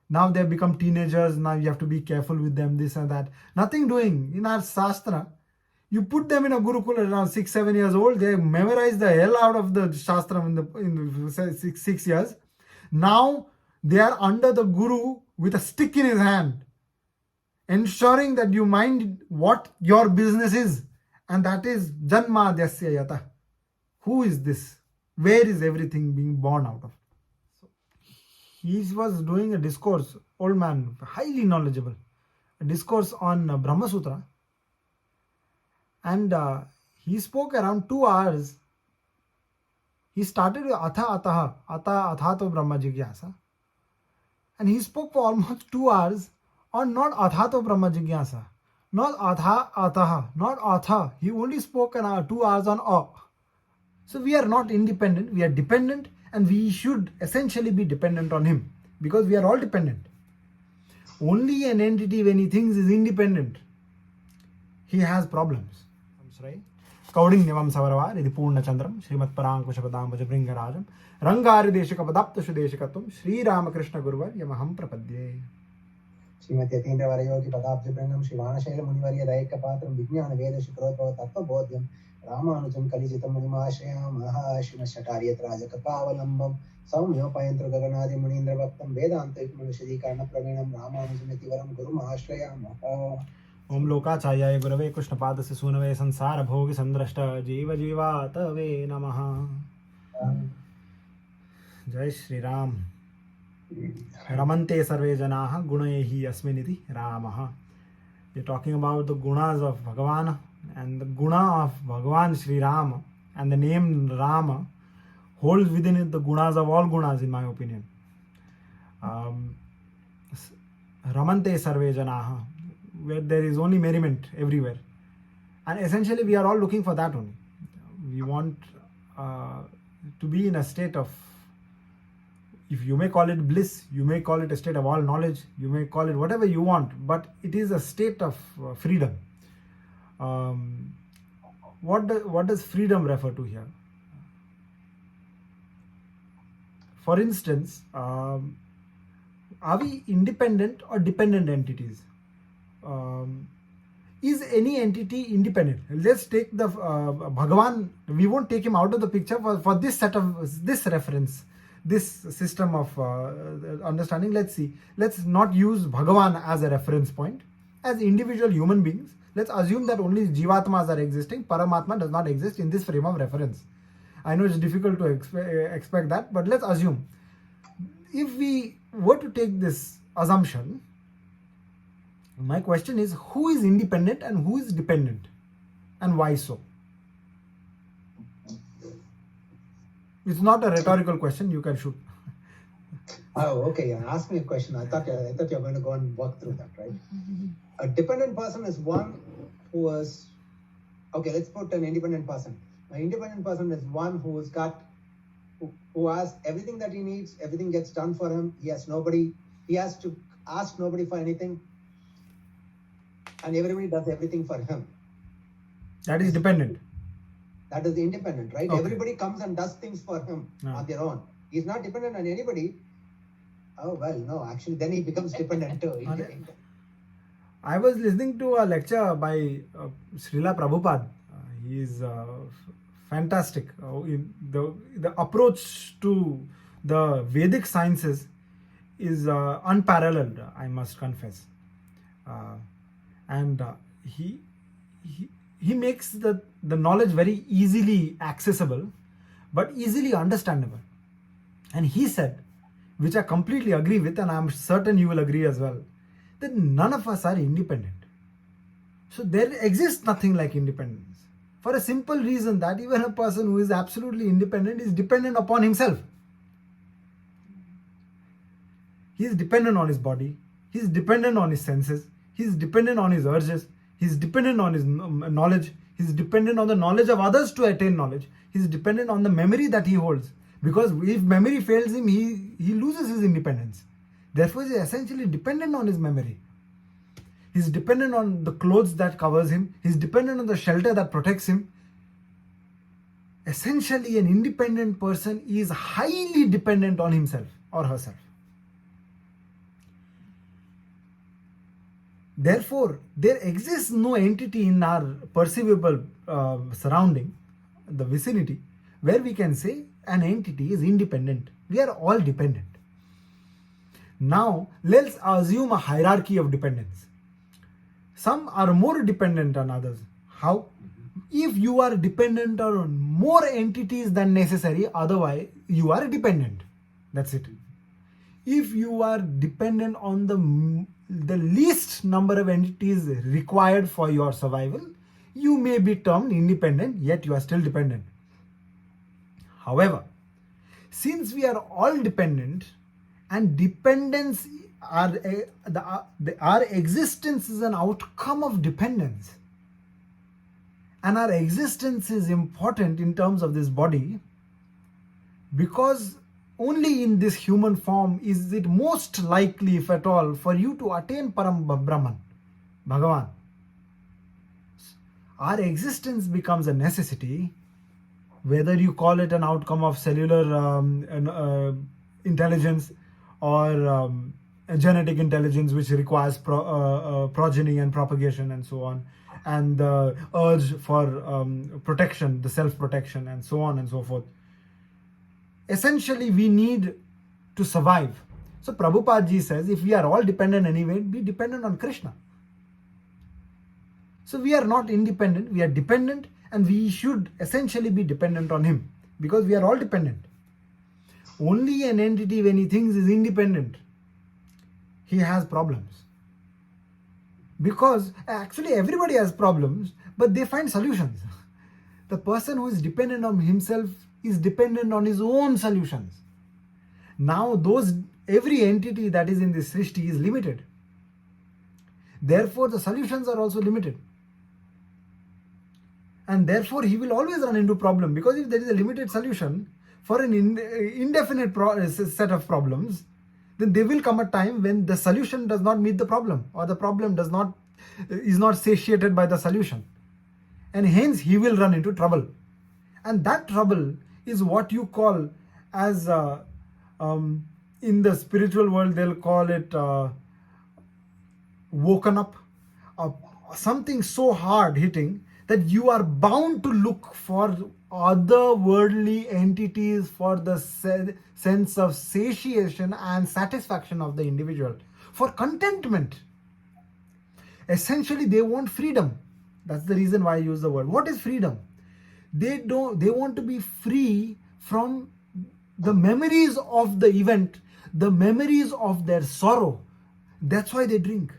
now they've become teenagers, now you have to be careful with them, this and that. Nothing doing. In our Shastra, you put them in a Gurukula around 6-7 years old, they memorize the hell out of the Shastra in the 6 years. Now they are under the Guru with a stick in his hand, ensuring that you mind what your business is, and that is Janma Dyasya Yata. Who is this? Where is everything being born out of? So he was doing a discourse, old man, highly knowledgeable, a discourse on Brahma Sutra, and he spoke around 2 hours. He started with Atha Athato Brahma Jigyasa, and he spoke for almost 2 hours on not Athato Brahma Jigyasa, not Ataha, not Atha. He only spoke 2 hours on A. So we are not independent, we are dependent, and we should essentially be dependent on him, because we are all dependent. Only an entity, when he thinks is independent, he has problems. Kaudinyavam Savarava, Ridi Purna Chandram, Srimat Parankushapadam Vajabringarajam, Rangari Deshikapadapta Shudeshikatum, Sri Ramakrishna Guruvar, Yamaham Prapadye. Srimati Atindra Varayogi Padapjapranam, Shivana Shaila Munivarya Daika Patram, Vijnana Veda Shikrotva Tattva Bodhyam, Ramanujam Kalijita Munimashayam, Mahashima Shatariyat Rajakapavalam, Saumyo Payantra Gaganadi Munindra Bhaktam, Vedanta Manashadi Karna Pravinam, Ramanujamati Varam Guru Mahashrayam. ओम लोकाचार्याय गुरवे कृष्णपादस्य सूनवे संसार भोग संद्रष्ट जीव जीवातवे नमः. जय श्री राम. रमन्ते सर्वे जनाः गुणैः अस्मिनिति रामः. We are talking about the gunas of Bhagavan, and the guna of Bhagavan Sri Ram and the name Rama holds within it the gunas of all gunas, in my opinion. Ramante sarve janaha, where there is only merriment everywhere, and essentially we are all looking for that only. We want to be in a state of, if you may call it bliss, you may call it a state of all knowledge, you may call it whatever you want, but it is a state of freedom. What does freedom refer to here? For instance, are we independent or dependent entities? Is any entity independent? Let's take the Bhagavan. We won't take him out of the picture for this set of this reference, this system of understanding. Let's see. Let's not use Bhagavan as a reference point. As individual human beings, let's assume that only Jivatmas are existing. Paramatma does not exist in this frame of reference. I know it's difficult to expect that, but let's assume. If we were to take this assumption, my question is, who is independent and who is dependent, and why so? It's not a rhetorical question. You can shoot. Oh, okay. Ask me a question. I thought you were going to go and work through that, right? A dependent person is one who is, okay, let's put an independent person. An independent person is one who has everything that he needs, everything gets done for him. He has to ask nobody for anything, and everybody does everything for him. That is dependent. That is independent, right? Okay. Everybody comes and does things for him on their own. He's not dependent on anybody. Oh, well, no, actually, then he becomes dependent too. I was listening to a lecture by Srila Prabhupada. He is fantastic. The approach to the Vedic sciences is unparalleled, I must confess. And he makes the knowledge very easily accessible, but easily understandable. And he said, which I completely agree with, and I'm certain you will agree as well, that none of us are independent. So there exists nothing like independence, for a simple reason that even a person who is absolutely independent is dependent upon himself. He is dependent on his body, he is dependent on his senses, he is dependent on his urges, he is dependent on his knowledge, he is dependent on the knowledge of others to attain knowledge, he is dependent on the memory that he holds. Because if memory fails him, he loses his independence. Therefore, he is essentially dependent on his memory. He is dependent on the clothes that covers him. He is dependent on the shelter that protects him. Essentially, an independent person is highly dependent on himself or herself. Therefore, there exists no entity in our perceivable surrounding, the vicinity, where we can say an entity is independent. We are all dependent. Now, let's assume a hierarchy of dependence. Some are more dependent on others. How? If you are dependent on more entities than necessary, otherwise you are dependent. That's it. If you are dependent on the least number of entities required for your survival, you may be termed independent, yet you are still dependent. However, since we are all dependent, and dependence our existence is an outcome of dependence, and our existence is important in terms of this body, because only in this human form is it most likely, if at all, for you to attain Param Brahman, Bhagavan. Our existence becomes a necessity, whether you call it an outcome of cellular intelligence, or a genetic intelligence which requires progeny and propagation and so on, and the urge for protection, the self-protection, and so on and so forth. Essentially, we need to survive. So Prabhupada ji says, if we are all dependent anyway, be dependent on Krishna. So we are not independent, we are dependent, and we should essentially be dependent on him, because we are all dependent. Only an entity, when he thinks is independent, he has problems. Because actually everybody has problems, but they find solutions. The person who is dependent on himself is dependent on his own solutions. Now every entity that is in this Srishti is limited. Therefore the solutions are also limited. And therefore he will always run into problem, because if there is a limited solution for an indefinite set of problems, then there will come a time when the solution does not meet the problem, or the problem is not satiated by the solution, and hence he will run into trouble. And that trouble is what you call as in the spiritual world they'll call it woken up, something so hard hitting that you are bound to look for otherworldly entities for the sense of satiation and satisfaction of the individual, for contentment. Essentially, they want freedom. That's the reason why I use the word. What is freedom? They want to be free from the memories of the event, the memories of their sorrow. That's why they drink.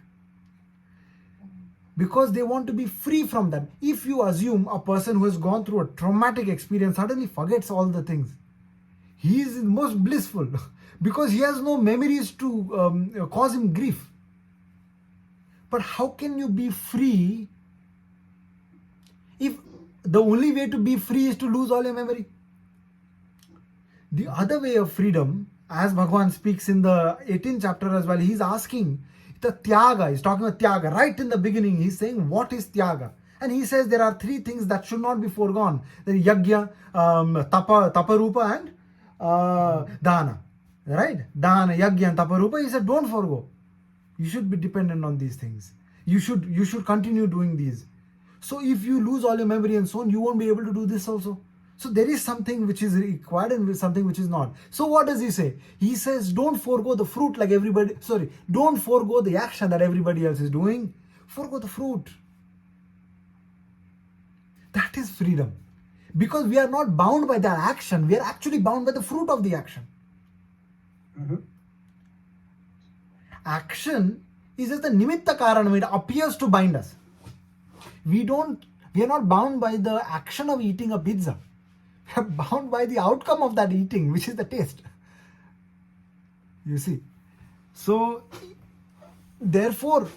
Because they want to be free from them. If you assume a person who has gone through a traumatic experience suddenly forgets all the things, he is most blissful because he has no memories to cause him grief. But how can you be free if the only way to be free is to lose all your memory? The other way of freedom, as Bhagawan speaks in the 18th chapter as well, he's asking the Tyaga. He's talking about Tyaga. Right in the beginning, he's saying, what is Tyaga? And he says there are three things that should not be foregone. The Yagya, Taparupa, and Dana. Right? Dana, Yagya, and Taparupa. He said, don't forego. You should be dependent on these things. You should continue doing these. So if you lose all your memory and so on, you won't be able to do this also. So there is something which is required and something which is not. So what does he say? He says, don't forego the fruit like everybody, don't forego the action that everybody else is doing. Forego the fruit. That is freedom. Because we are not bound by that action, we are actually bound by the fruit of the action. Mm-hmm. Action is just the nimitta karanam, it appears to bind us. We are not bound by the action of eating a pizza. We are bound by the outcome of that eating, which is the taste. You see. So, therefore,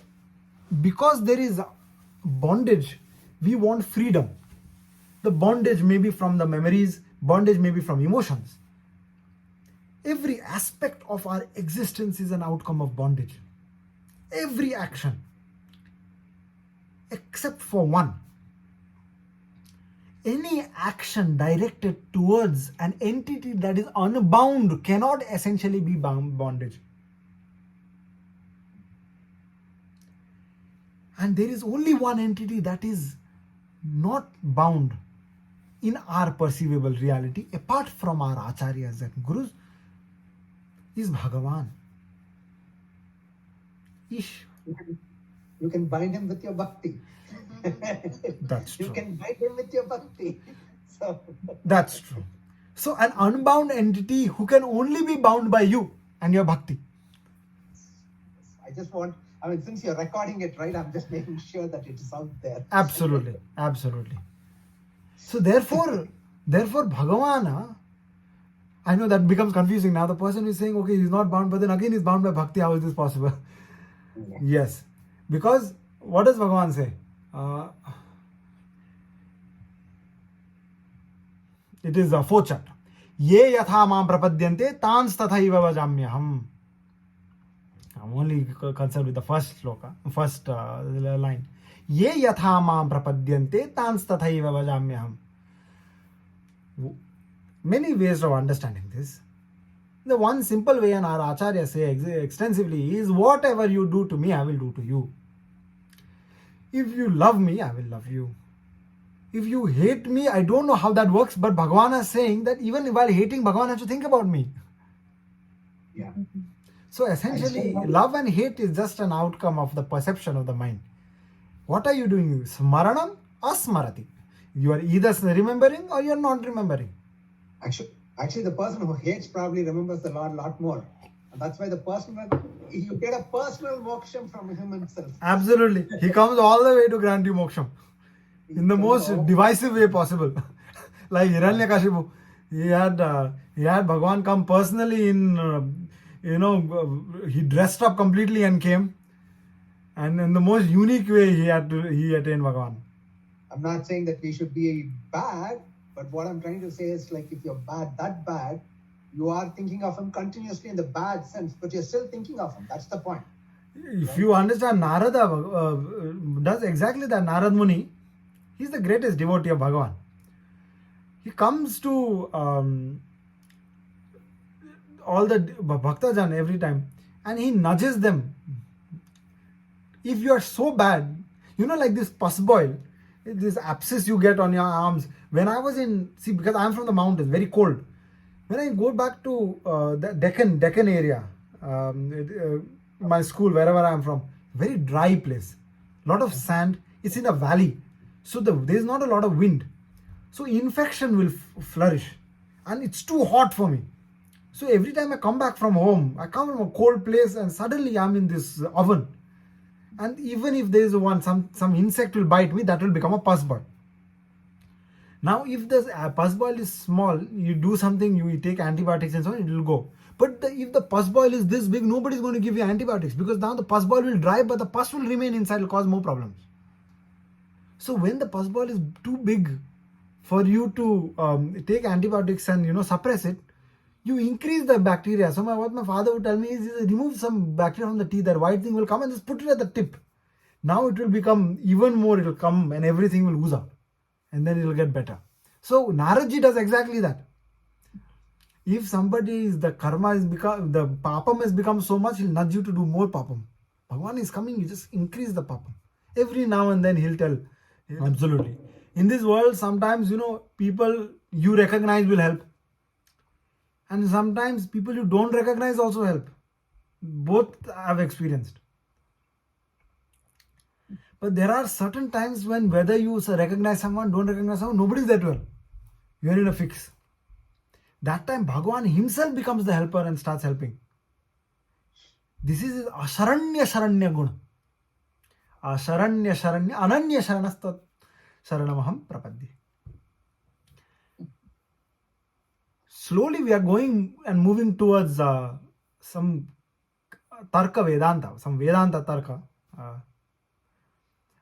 because there is bondage, we want freedom. The bondage may be from the memories, bondage may be from emotions. Every aspect of our existence is an outcome of bondage. Every action. Except for one. Any action directed towards an entity that is unbound cannot essentially be bondage. And there is only one entity that is not bound in our perceivable reality apart from our acharyas and gurus is Bhagavan. Ish. You can bind him with your bhakti. That's You true. can bind him with your bhakti. So That's true. So an unbound entity who can only be bound by you and your bhakti. I just want, I mean, since you're recording it, right, I'm just making sure that it is out there. Absolutely. Absolutely. So therefore Bhagavan, I know that becomes confusing. Now the person is saying, okay, he's not bound, but then again he's bound by bhakti. How is this possible? Yeah. Yes. Because what does Bhagavan say? It is a fourth chapter. Ye yatha mam prapadyante tans tathaiva vajamyaham. I'm only concerned with the first sloka, first line. Ye yatha mam prapadyante tans tathaiva vajamyaham. Many ways of understanding this. The one simple way, and our acharya say extensively, is whatever you do to me, I will do to you. If you love me, I will love you. If you hate me, I don't know how that works, but Bhagavan is saying that even while hating, Bhagavan has to think about me. Yeah. So essentially, love and hate is just an outcome of the perception of the mind. What are you doing? Smaranam, asmarati. You are either remembering or you are not remembering. Actually, the person who hates probably remembers the Lord a lot more. And that's why you get a personal moksham from him himself. Absolutely. He comes all the way to grant you moksham in the most divisive way possible. Like Hiranyakashipu, he had Bhagavan come personally in, he dressed up completely and came. And in the most unique way, he attained Bhagavan. I'm not saying that we should be bad, but what I'm trying to say is, like, if you're that bad, you are thinking of him continuously in the bad sense, but you're still thinking of him. That's the point. If you understand, Narada does exactly that. Narad Muni, he's the greatest devotee of Bhagavan. He comes to all the Bhaktajan every time and he nudges them. If you are so bad, like this pus boil, this abscess you get on your arms. When I was because I'm from the mountains, very cold. When I go back to the Deccan area, my school, wherever I'm from, very dry place, lot of sand. It's in a valley, so there's not a lot of wind, so infection will flourish, and it's too hot for me. So every time I come back from home, I come from a cold place, and suddenly I'm in this oven. And even if there is some insect will bite me, that will become a pus boil. Now, if the pus boil is small, you do something, you take antibiotics and so on, it will go. But if the pus boil is this big, nobody is going to give you antibiotics, because now the pus boil will dry, but the pus will remain inside, will cause more problems. So when the pus boil is too big for you to take antibiotics and suppress it, you increase the bacteria. So what my father would tell me is remove some bacteria from the teeth, that white thing will come, and just put it at the tip. Now it will become even more, it will come and everything will ooze out. And then it will get better. So Naradji does exactly that. If the papam has become so much, he'll nudge you to do more papam. Bhagavan is coming, you just increase the papam. Every now and then he'll tell. Absolutely. In this world, sometimes, people you recognize will help. And sometimes people you don't recognize also help. Both I've experienced. But there are certain times when whether you recognize someone, don't recognize someone, nobody's there to help. You're in a fix. That time Bhagavan himself becomes the helper and starts helping. This is his Asharanya guna. Asharanya Ananya Sharanastat Sharanamaham Prapaddi. Slowly we are going and moving towards some Tarka Vedanta, some Vedanta Tarka.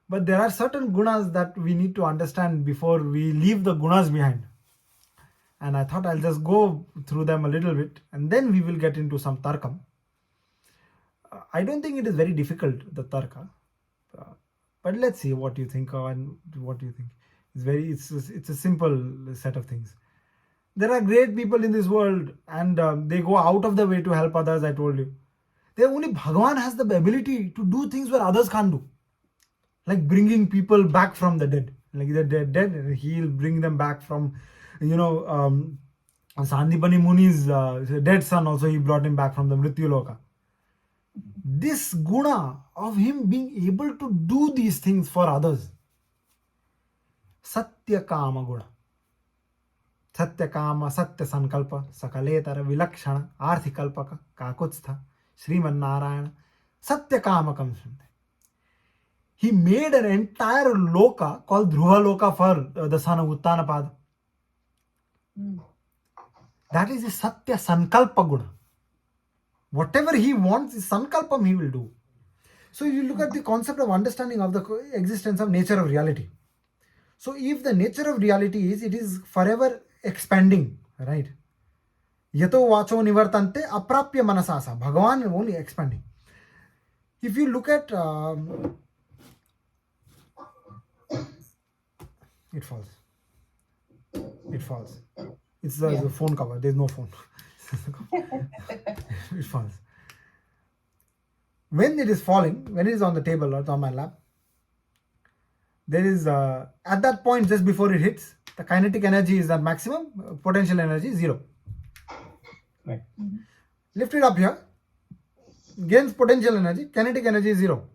But there are certain gunas that we need to understand before we leave the gunas behind. And I thought I'll just go through them a little bit and then we will get into some tarkam. I don't think it is very difficult, the tarka. But let's see what you think and what you think. It's a simple set of things. There are great people in this world and they go out of the way to help others, I told you. Only Bhagavan has the ability to do things where others can't do. like bringing people back from the dead. Like the dead, he'll bring them back from, Sandipani Muni's dead son also, he brought him back from the Mrityu Loka. This guna of him being able to do these things for others, Satya Kama Guna. Satya Kama, Satya Sankalpa, Sakaletara, Vilakshana, Arthikalpaka, Kakutstha, Sriman Narayana, Satya Kama comes from there. He made an entire loka called Dhruva Loka for the son of Uttanapada. That is a Satya Sankalpa Guna. Whatever he wants is Sankalpam he will do. So you look at the concept of understanding of the existence of nature of reality. So if the nature of reality is, it is forever expanding, right? Yato vacho nivartante aprapya manasasa. Bhagavan is only expanding. If you look at, it falls. It falls. It's the phone cover. There's no phone. It falls. When it is falling, when it is on the table or on my lap, there is, at that point, just before it hits, the kinetic energy is at maximum, potential energy is 0. Right. Lift it up here, gains potential energy, kinetic energy is 0.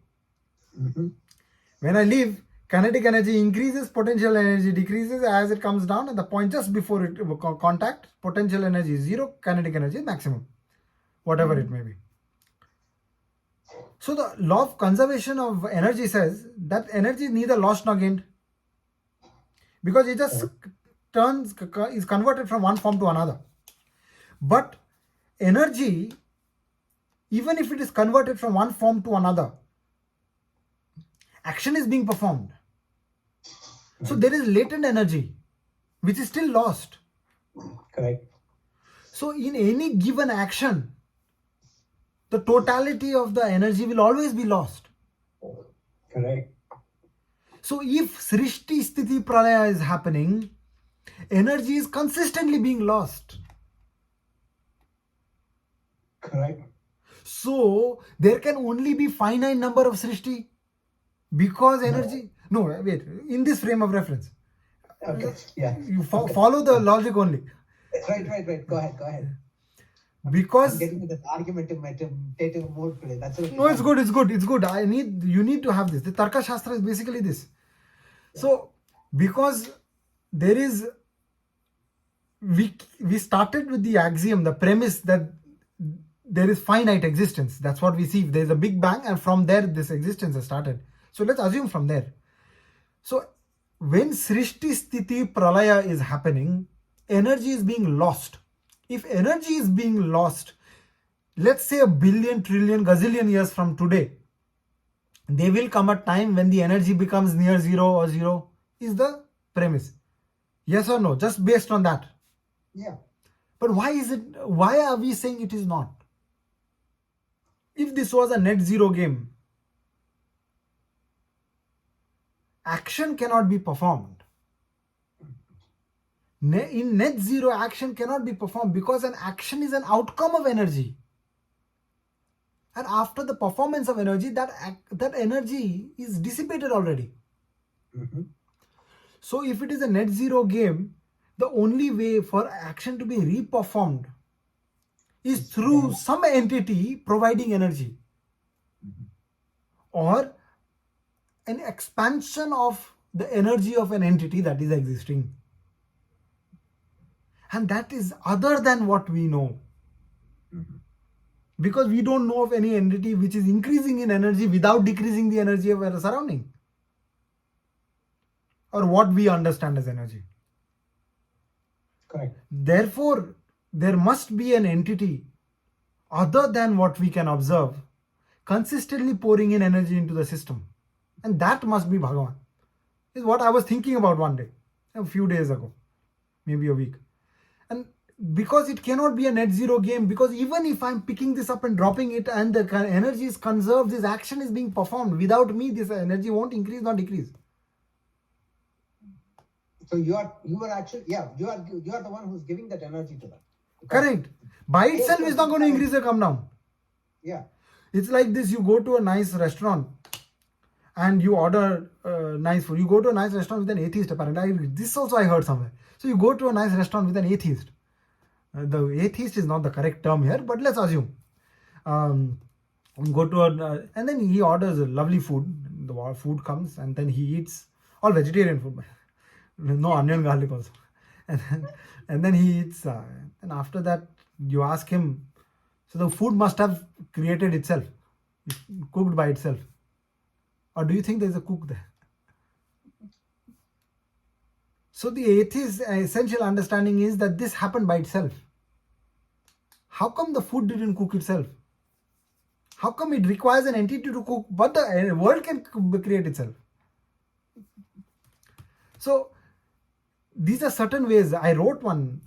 When I leave, kinetic energy increases, potential energy decreases as it comes down, and the point just before it contact, potential energy is 0, kinetic energy is maximum, whatever it may be. So the law of conservation of energy says that energy is neither lost nor gained, because it just is converted from one form to another. But energy, even if it is converted from one form to another, action is being performed. So there is latent energy which is still lost. Correct. So in any given action, the totality of the energy will always be lost. Correct. So if Srishti Sthiti Pralaya is happening, energy is consistently being lost. Correct. So there can only be finite number of Srishti, because energy... No, wait, in this frame of reference. Okay. Yeah. You follow the logic only. Right. Go ahead. Because... I'm getting into this argumentative mode today. That's okay. No, it's good. You need to have this. The Tarka Shastra is basically this. So, because there is... We started with the axiom, the premise that there is finite existence. That's what we see. There is a big bang, and from there this existence has started. So let's assume from there. So when Srishti Sthiti Pralaya is happening, energy is being lost. If energy is being lost, let's say 1 billion, trillion, gazillion years from today, there will come a time when the energy becomes near 0 or 0, is the premise. Yes or no? Just based on that. Yeah. But why are we saying it is not? If this was a net zero game, action cannot be performed. In net zero, action cannot be performed because an action is an outcome of energy. And after the performance of energy, that energy is dissipated already. So if it is a net zero game, the only way for action to be reperformed is through some entity providing energy, or an expansion of the energy of an entity that is existing. And that is other than what we know. Because we don't know of any entity which is increasing in energy without decreasing the energy of our surrounding, or what we understand as energy. Correct. Therefore, there must be an entity other than what we can observe, consistently pouring in energy into the system. And that must be Bhagavan. Is what I was thinking about one day, a few days ago, maybe a week. And because it cannot be a net zero game, because even if I'm picking this up and dropping it and the energy is conserved, this action is being performed. Without me, this energy won't increase nor decrease. So you are the one who's giving that energy to them. Correct. By itself, it's not going to increase or come down. Yeah. It's like this: you go to a nice restaurant, and you order nice food. You go to a nice restaurant with an atheist, apparently. This also I heard somewhere. So you go to a nice restaurant with an atheist. The atheist is not the correct term here, but let's assume. Go to and then he orders a lovely food. The food comes and then he eats all vegetarian food, no onion, garlic also. And then he eats, and after that you ask him, so the food must have created itself, cooked by itself, or do you think there's a cook there? So the atheist's essential understanding is that this happened by itself. How come the food didn't cook itself? How come it requires an entity to cook, but the world can create itself? So these are certain ways. I wrote one,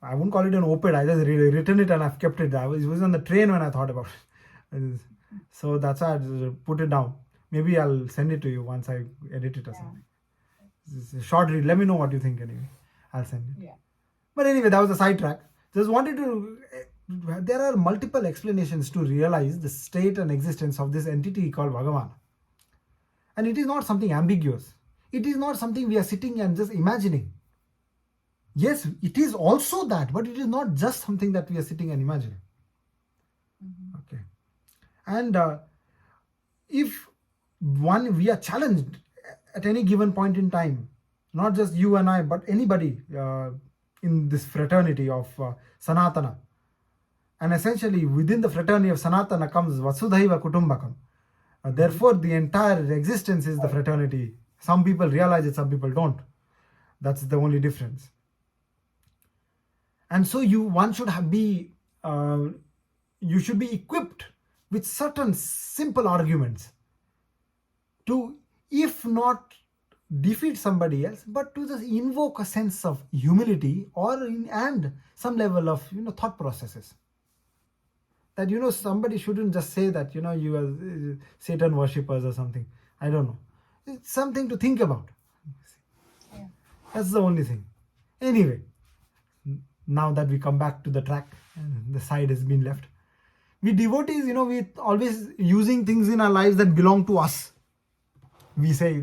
I wouldn't call it an op-ed, I just written it and I've kept it. It was on the train when I thought about it. So that's why I just put it down. Maybe I'll send it to you once I edit it or something. It's a short read. Let me know what you think anyway. I'll send it. Yeah. But anyway, that was a sidetrack. Just wanted to, there are multiple explanations to realize the state and existence of this entity called Bhagavan. And it is not something ambiguous. It is not something we are sitting and just imagining. Yes, it is also that, but it is not just something that we are sitting and imagining. Okay. And if we are challenged at any given point in time, not just you and I, but anybody in this fraternity of Sanatana. And essentially within the fraternity of Sanatana comes Vasudhaiva Kutumbakam. Therefore, the entire existence is the fraternity. Some people realize it, some people don't. That's the only difference. And so one should be equipped with certain simple arguments to, if not defeat somebody else, but to just invoke a sense of humility and some level of thought processes. That somebody shouldn't just say that you are Satan worshippers or something. I don't know. It's something to think about. Yeah. That's the only thing. Anyway, now that we come back to the track and the side has been left, we devotees, we always using things in our lives that belong to us. We say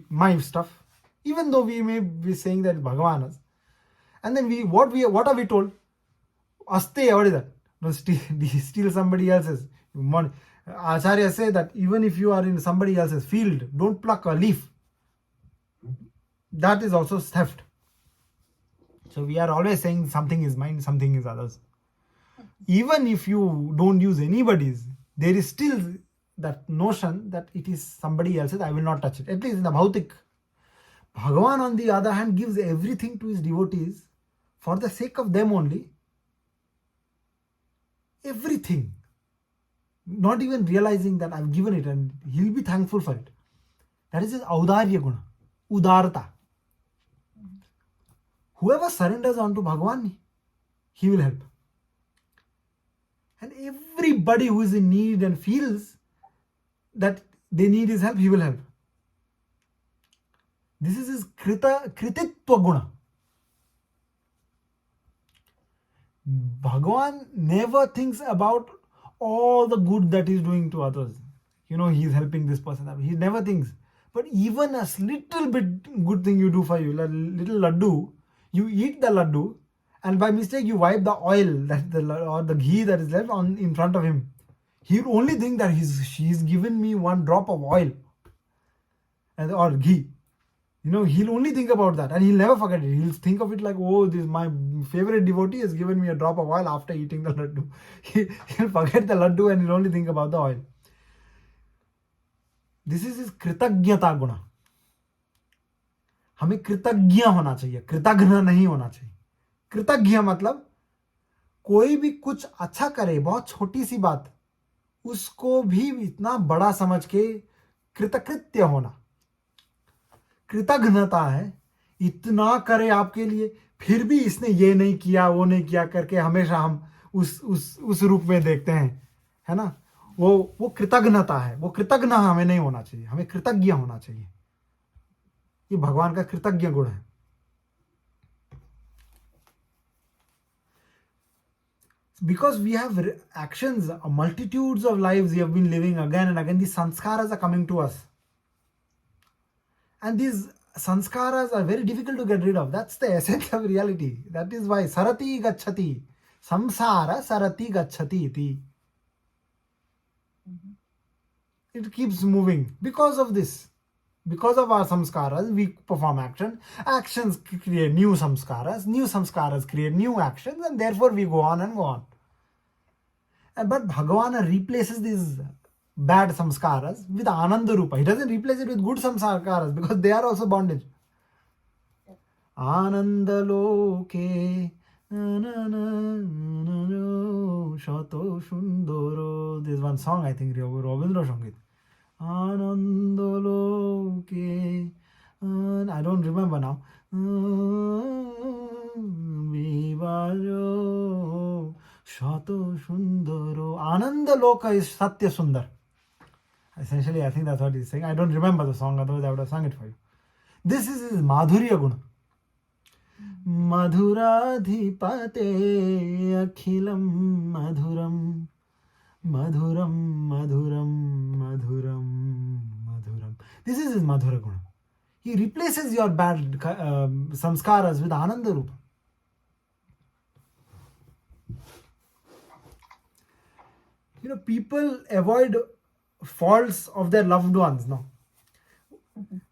my stuff, even though we may be saying that Bhagavan. And then what are we told? Aste, what is that? Don't steal somebody else's. Acharya say that even if you are in somebody else's field, don't pluck a leaf. That is also theft. So we are always saying something is mine, something is others. Even if you don't use anybody's, there is still that notion that it is somebody else's, I will not touch it. At least in the Bhautik. Bhagavan, on the other hand, gives everything to his devotees for the sake of them only. Everything. Not even realizing that I've given it and he'll be thankful for it. That is his Audarya Guna. Udarta. Whoever surrenders onto Bhagavan, he will help. And everybody who is in need and feels that they need his help, he will help. This is his Krititva Guna. Bhagavan never thinks about all the good that he's doing to others. He's helping this person. He never thinks. But even a little bit good thing you do for you, a little laddu, you eat the laddu, and by mistake you wipe the oil or the ghee that is left in front of him. He'll only think that she's given me one drop of oil or ghee. He'll only think about that and he'll never forget it. He'll think of it like, oh, this my favorite devotee has given me a drop of oil after eating the laddu. He'll forget the laddu and he'll only think about the oil. This is his Kritagnyata Guna. हमें कृतज्ञ होना चाहिए, कृतज्ञ नहीं होना चाहिए. कृतज्ञ मतलब कोई भी कुछ अच्छा करे, बहुत छोटी सी बात, उसको भी इतना बड़ा समझ के कृतकृत्य होना. कृतज्ञता है इतना करे आपके लिए, फिर भी इसने ये नहीं किया वो नहीं किया करके हमेशा हम उस रूप में देखते हैं, है ना. वो कृतज्ञता है. वो कृतज्ञ हमें नहीं होना चाहिए, हमें कृतज्ञ होना चाहिए. ये भगवान का कृतज्ञ गुण है. Because we have actions, multitudes of lives we have been living again and again. These sanskaras are coming to us. And these sanskaras are very difficult to get rid of. That's the essence of reality. That is why sarati gacchati. Samsara sarati gacchati iti. It keeps moving because of this. Because of our samskaras, we perform action. Actions create new samskaras create new actions, and therefore we go on and go on. But Bhagavan replaces these bad samskaras with Ananda Rupa. He doesn't replace it with good samskaras because they are also bondage. Ananda Loke Shato Shundoro. There's one song I think Ravindra sang it. Ananda Loke. I don't remember now. Vivajo Shato Shundaro. Ananda Loka is Satya Sundar. Essentially, I think that's what he's saying. I don't remember the song, otherwise I would have sung it for you. This is his Madhurya Guna. Madhuradhipate Akhilam Madhuram. Madhuram, Madhuram, Madhuram, Madhuram. This is his Madhura Guna. He replaces your bad samskaras with Ananda Rupa. People avoid faults of their loved ones. No,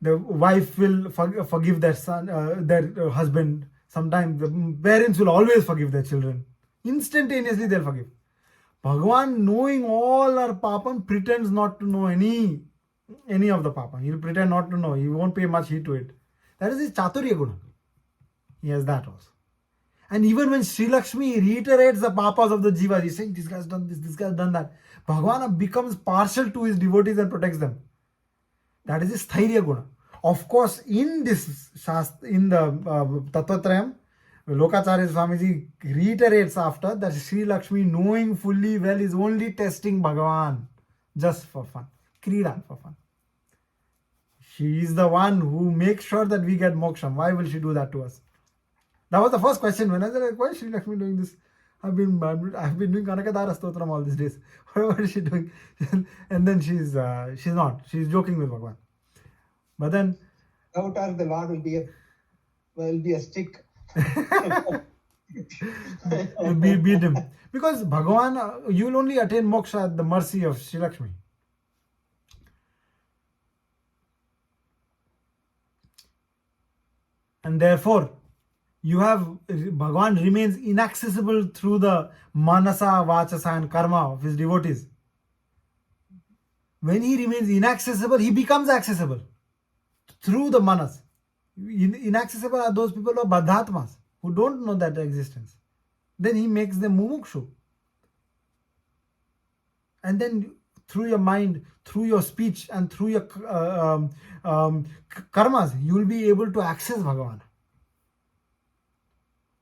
the wife will forgive their son, their husband. Sometimes the parents will always forgive their children. Instantaneously, they'll forgive. Bhagavan, knowing all our papan, pretends not to know any of the papan. He'll pretend not to know. He won't pay much heed to it. That is his Chaturya Guna. He has that also. And even when Sri Lakshmi reiterates the papas of the jiva, he's saying, this guy's done this guy's done that. Bhagavan becomes partial to his devotees and protects them. That is his Thairya Guna. Of course, in this Shastra, in the Tattwa Trayam, Lokacharya Swamiji reiterates after that Sri Lakshmi, knowing fully well, is only testing Bhagavan just for fun. Krida, for fun. She is the one who makes sure that we get moksha. Why will she do that to us? That was the first question. When I said, like, why is Sri Lakshmi doing this? I've been doing Kanakadara Stotram all these days. What is she doing? And then she's not. She's joking with Bhagavan. But then, without her, the Lord will be a stick. beat him. Because Bhagavan, you will only attain moksha at the mercy of Sri Lakshmi. And therefore, Bhagavan remains inaccessible through the manasa, vachasa and karma of his devotees. When he remains inaccessible, he becomes accessible through the manas. Inaccessible are those people who are badhatmas, who don't know that existence. Then he makes them mumukshu. And then through your mind, through your speech and through your karmas, you will be able to access Bhagavan.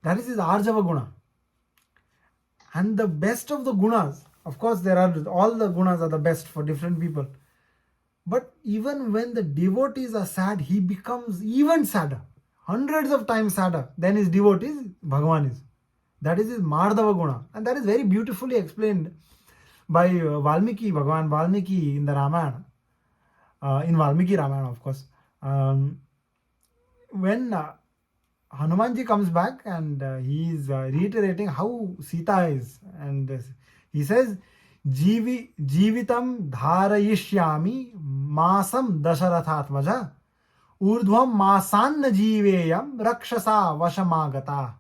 That is his Arjava Guna. And the best of the gunas, of course, all the gunas are the best for different people. But even when the devotees are sad, he becomes even sadder, hundreds of times sadder than his devotees, Bhagavan is. That is his Mardava Guna. And that is very beautifully explained by Bhagavan Valmiki in the Ramayana. In Valmiki Ramayana, of course. When Hanumanji comes back and he is reiterating how Sita is. And he says, Jivitam dharayishyami masam dasharathatmaja urdhvam masanna jiveyam rakshasa vashamagata.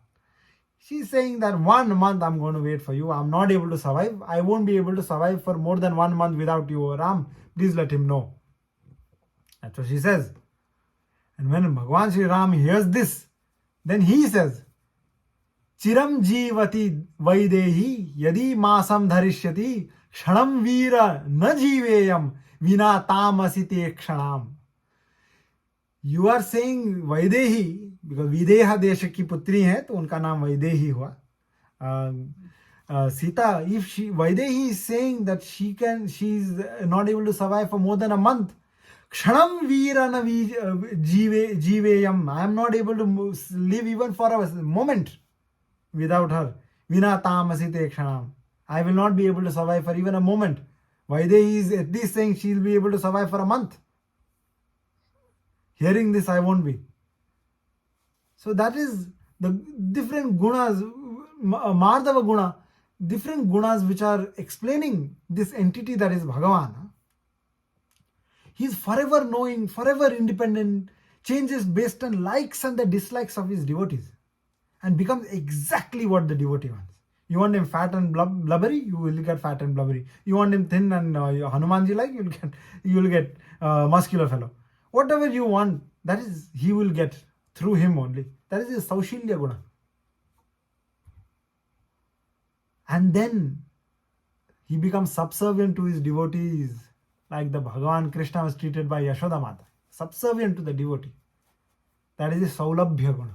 She's saying that 1 month I'm going to wait for you. I'm not able to survive. I won't be able to survive for more than 1 month without you, Ram. Please let him know. That's what she says. And when Bhagavan Sri Ram hears this, then he says, Chiram jivati vaidehi yadi masam dharishyati kshanam veera na jiveyam vina tamasite kshanam. You are saying Vaidehi, because Videha Desha ki putri hai, to unka naam Vaidehi hua. Sita, if Vaidehi is saying that she's not able to survive for more than a month, Kshanam Veera na jiveyam, I am not able to live even for a moment without her. Vina tamasite kshanam. I will not be able to survive for even a moment. Vaidehi is at least saying she will be able to survive for a month. Hearing this, I won't be. So that is the different gunas, Mardava guna, different gunas which are explaining this entity that is Bhagavan. He is forever knowing, forever independent, changes based on likes and the dislikes of his devotees, and becomes exactly what the devotee wants. You want him fat and blubbery, you will get fat and blubbery. You want him thin and Hanumanji like, you will get muscular fellow. Whatever you want, that is he will get through him only. That is his Saushilya guna. And then he becomes subservient to his devotees, like the Bhagavan Krishna was treated by Yashoda Mata, subservient to the devotee. That is his Saulabhya guna.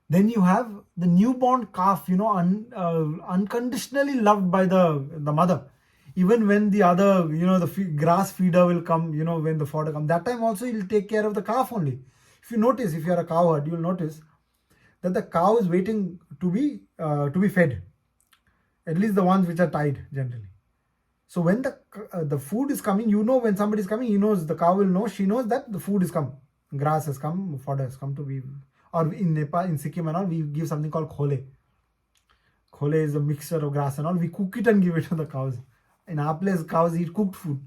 Then you have the newborn calf, unconditionally loved by the mother. Even when the other, the grass feeder will come, when the fodder comes, that time also he'll take care of the calf only. If you notice, if you are a cow herd, you'll notice that the cow is waiting to be fed. At least the ones which are tied generally. So when the food is coming, when somebody is coming, he knows, the cow will know, she knows that the food is come, grass has come, fodder has come to be. Or in Nepal, in Sikkim and all, we give something called khole. Khole is a mixture of grass and all. We cook it and give it to the cows. In our place, cows eat cooked food.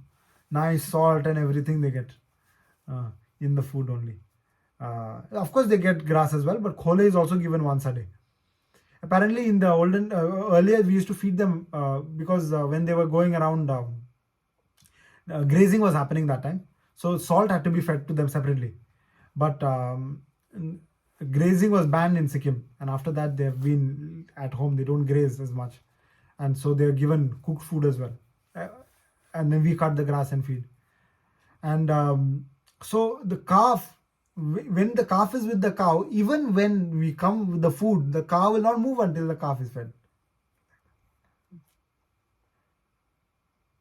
Nice salt and everything they get in the food only. Of course, they get grass as well, but khole is also given once a day. Apparently, in the earlier, we used to feed them because when they were going around, grazing was happening that time. So salt had to be fed to them separately. But grazing was banned in Sikkim, and after that they have been at home. They don't graze as much, and so they are given cooked food as well, and then we cut the grass and feed. And so the calf, when the calf is with the cow, even when we come with the food, the cow will not move until the calf is fed.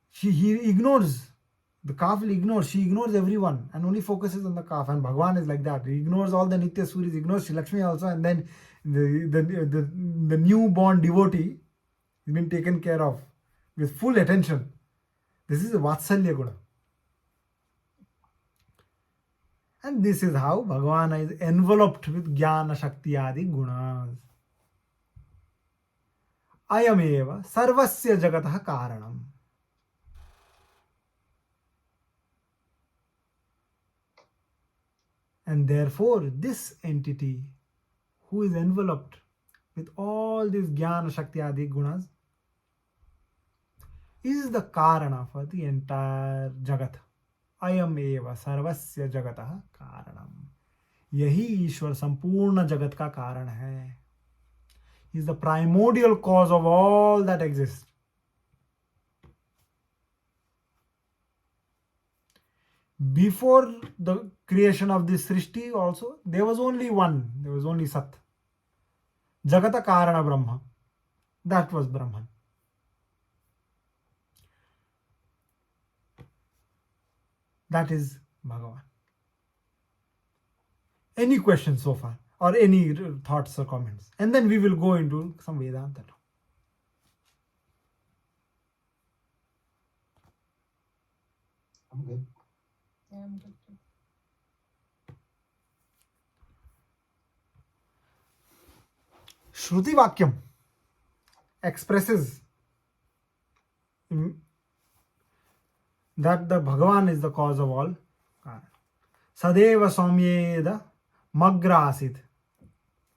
He ignores. The calf will ignore. She ignores everyone and only focuses on the calf. And Bhagavan is like that. He ignores all the Nitya Suris, ignores Shri Lakshmi also, and then the newborn devotee has been taken care of with full attention. This is a Vatsalya Guna. And this is how Bhagavan is enveloped with Jnana Shakti Adi Gunas. Ayameva Sarvasya Jagatah Karanam. And therefore, this entity who is enveloped with all these Jnana Shakti Adi Gunas is the Karana for the entire Jagat. Ayam eva sarvasya jagatah karanam. Yahi Ishwar संपूर्ण जगत का कारण है. He is the primordial cause of all that exists. Before the creation of this Srishti also, there was only one. There was only Sat. Jagata Karana Brahma. That was Brahman. That is Bhagavan. Any questions so far? Or any thoughts or comments? And then we will go into some Vedanta. I'm good. Yeah, I'm good too. Shruti Vakyam expresses that the Bhagavan is the cause of all. Sadeva Saumyeda Magra Asit.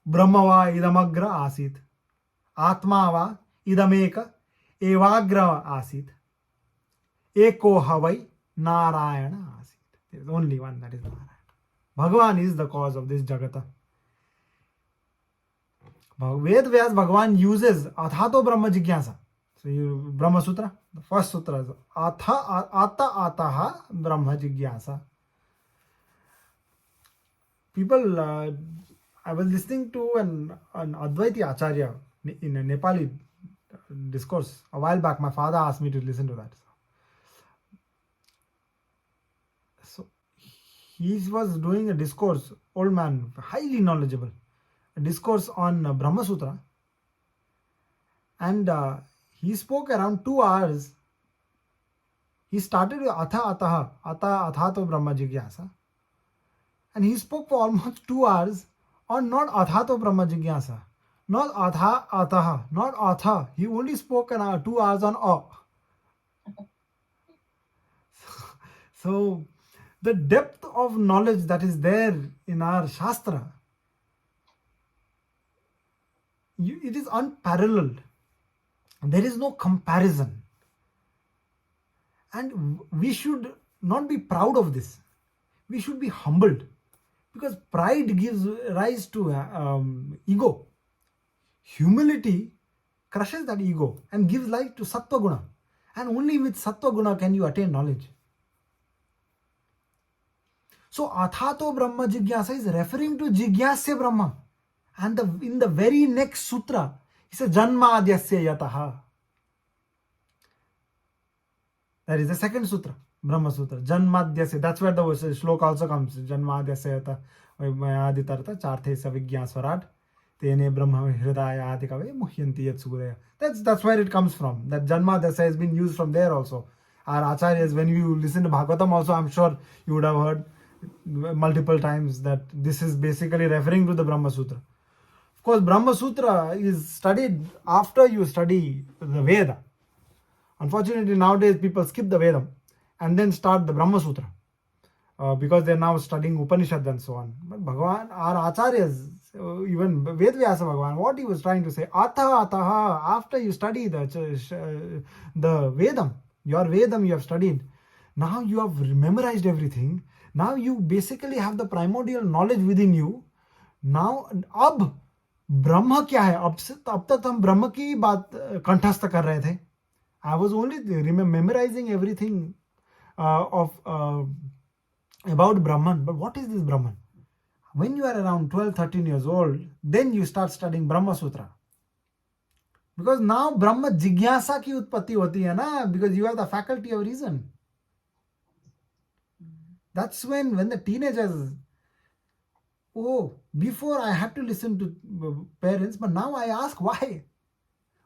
Brahmava Idamagra Asit. Atmava Idameka Evagra Asit. Eko Havai Narayana Asit. There is only one, that is Narayana. Bhagavan is the cause of this Jagata. Ved Vyas Bhagavan uses Athato Brahma Jigyasa. So you Brahma Sutra, the first sutra is Ata Ataha Brahma Jigyasa. People, I was listening to an Advaiti Acharya in a Nepali discourse a while back. My father asked me to listen to that. So he was doing a discourse, old man, highly knowledgeable. discourse on Brahma Sutra, and he spoke around 2 hours. He started with Atha Brahma Jigyasa, and he spoke for almost 2 hours on not Athato Brahma Jigyasa, not not Atha. He only spoke 2 hours on A. So, the depth of knowledge that is there in our Shastra, it is unparalleled. There is no comparison. And we should not be proud of this. We should be humbled, because pride gives rise to ego. Humility crushes that ego and gives life to Sattva Guna. And only with Sattva Guna can you attain knowledge. So Athato Brahma Jigyasa is referring to Jigyasya Brahma. And in the very next sutra, he says Janma Adyasya Yataha. That is the second sutra, Brahma Sutra. Janmadhyasya. That's where the shloka also comes. Janmadhyasya yata aditartha charthe savigya swarat tene brahma hridaya adikave muhyanti yat surya. That's where it comes from. That Janmadhyasya has been used from there also. Our acharyas, when you listen to Bhagavatam also, I'm sure you would have heard multiple times that this is basically referring to the Brahma Sutra. Of course, Brahma Sutra is studied after you study the Veda. Unfortunately, nowadays people skip the Vedam and then start the Brahma Sutra because they're now studying Upanishad and so on. But Bhagavan, our acharyas, even Vedvyasa Bhagavan, what he was trying to say, Ataha, after you study the Vedam, your Vedam you have studied, now you have memorized everything. Now you basically have the primordial knowledge within you. Now, अब ब्रह्म क्या है? अब तक हम ब्रह्म की बात कंठस्थ कर रहे थे. I was only memorizing everything about Brahman. But what is this Brahman? When you are around 12, 13 years old, then you start studying Brahma Sutra. Because now Brahma Jigyasa ki utpatti hoti hai na, because you have the faculty of reason. That's when the teenagers, before I had to listen to parents, but now I ask why?